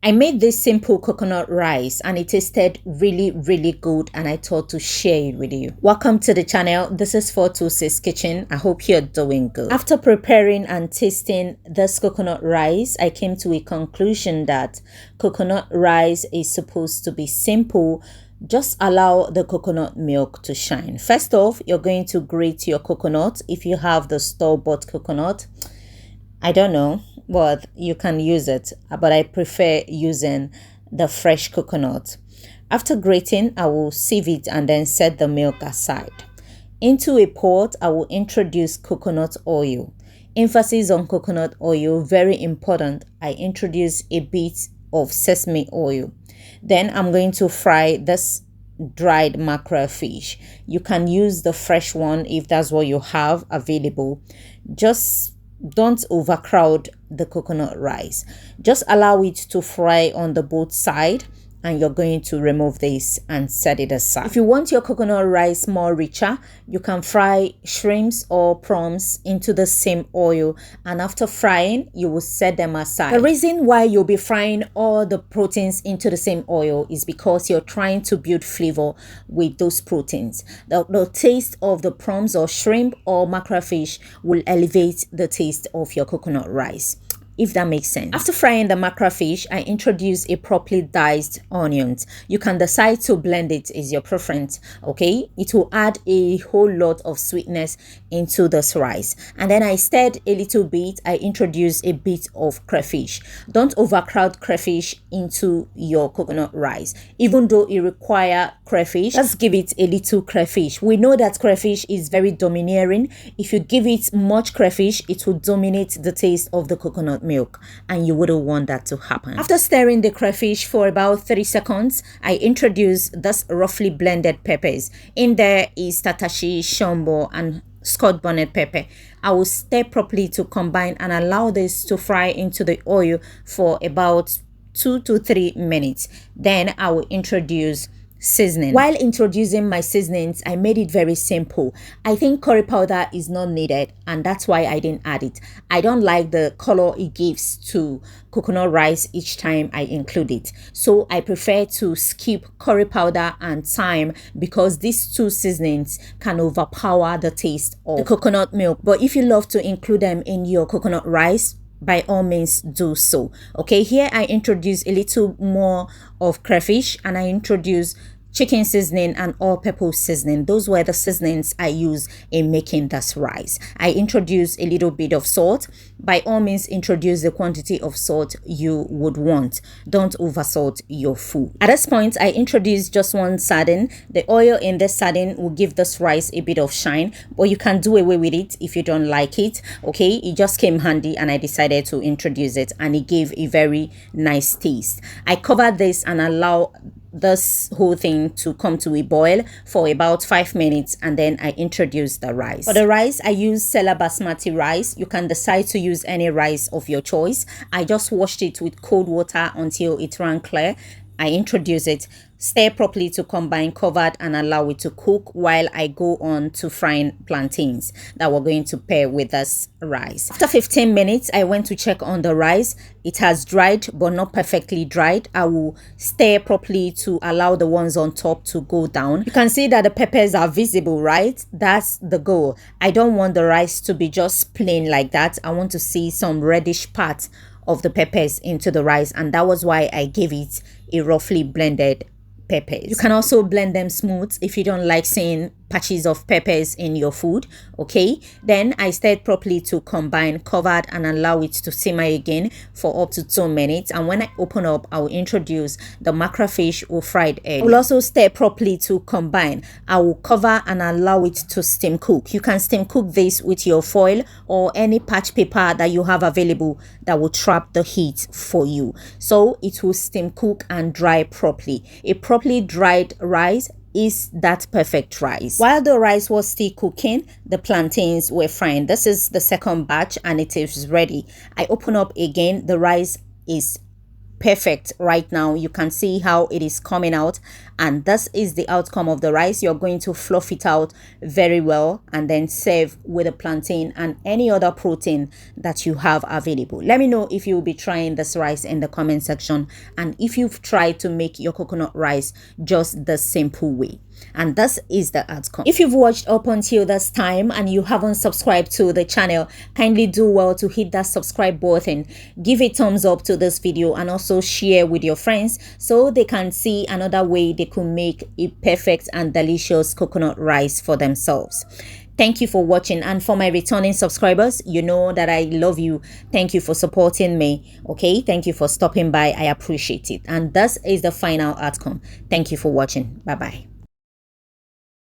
I made this simple coconut rice and it tasted really good, and I thought to share it with you. Welcome to the channel. This is 426 Kitchen. I hope you're doing good. After preparing and tasting this coconut rice, I came to a conclusion that coconut rice is supposed to be simple. Just allow the coconut milk to shine. First off, you're going to grate your coconut. If you have the store-bought coconut, I don't know, but you can use it, but I prefer using the fresh coconut. After grating, I will sieve it and then set the milk aside. Into a pot, I will introduce coconut oil. Emphasis on coconut oil, very important. I introduce a bit of sesame oil. Then I'm going to fry this dried mackerel fish. You can use the fresh one if that's what you have available. Just don't overcrowd the coconut rice. Just allow it to fry on the both side, and you're going to remove this and set it aside. If you want your coconut rice more richer, you can fry shrimps or prawns into the same oil, and after frying you will set them aside. The reason why you'll be frying all the proteins into the same oil is because you're trying to build flavor with those proteins. The taste of the prawns or shrimp or mackerel fish will elevate the taste of your coconut rice, if that makes sense. After frying the mackerel fish, I introduce a properly diced onions. You can decide to blend it, is your preference, okay? It will add a whole lot of sweetness into this rice. And then I stirred a little bit. I introduce a bit of crayfish. Don't overcrowd crayfish into your coconut rice. Even though it requires crayfish, just give it a little crayfish. We know that crayfish is very domineering. If you give it much crayfish, it will dominate the taste of the coconut milk, and you wouldn't want that to happen. After stirring the crayfish for about 30 seconds, I introduce this roughly blended peppers. In there is tatashi, shombo, and Scotch bonnet pepper. I will stir properly to combine and allow this to fry into the oil for about 2 to 3 minutes. Then I will introduce seasoning. While introducing my seasonings, I made it very simple. I think curry powder is not needed, and that's why I didn't add it. I don't like the color it gives to coconut rice each time I include it, so I prefer to skip curry powder and thyme because these two seasonings can overpower the taste of the coconut milk. But if you love to include them in your coconut rice, by all means do so. Okay, here I introduce a little more of crayfish, and I introduce chicken seasoning and all-purpose seasoning. Those were the seasonings I use in making this rice. I introduce a little bit of salt. By all means, introduce the quantity of salt you would want. Don't oversalt your food. At this point, I introduce just one sardine. The oil in this sardine will give this rice a bit of shine, but you can do away with it if you don't like it. Okay, it just came handy and I decided to introduce it, and it gave a very nice taste. I covered this and allow this whole thing to come to a boil for about 5 minutes, and then I introduce the rice. For the rice, I use Sela basmati rice. You can decide to use any rice of your choice. I just washed it with cold water until it ran clear. I introduce it, stir properly to combine, covered, and allow it to cook while I go on to frying plantains that we're going to pair with this rice. After 15 minutes, I went to check on the rice. It has dried, but not perfectly dried. I will stir properly to allow the ones on top to go down. You can see that the peppers are visible, right? That's the goal. I don't want the rice to be just plain like that. I want to see some reddish part of the peppers into the rice, and that was why I gave it a roughly blended peppers. You can also blend them smooth if you don't like seeing patches of peppers in your food. Okay, then I stirred properly to combine, covered, and allow it to simmer again for up to 2 minutes. And when I open up, I will introduce the mackerel fish or fried egg. I will also stir properly to combine. I will cover and allow it to steam cook. You can steam cook this with your foil or any patch paper that you have available that will trap the heat for you, so it will steam cook and dry properly. A properly dried rice is that perfect rice. While the rice was still cooking, the plantains were frying. This is the second batch and it is ready. I open up again. The rice is perfect right now. You can see how it is coming out, and this is the outcome of the rice. You're going to fluff it out very well and then serve with a plantain and any other protein that you have available. Let me know if you'll be trying this rice in the comment section, and if you've tried to make your coconut rice just the simple way. And this is the outcome. If you've watched up until this time and you haven't subscribed to the channel, kindly do well to hit that subscribe button, give a thumbs up to this video, and also share with your friends so they can see another way they could make a perfect and delicious coconut rice for themselves. Thank you for watching, and for my returning subscribers, you know that I love you. Thank you for supporting me. Okay, thank you for stopping by. I appreciate it. And this is the final outcome. Thank you for watching. Bye bye.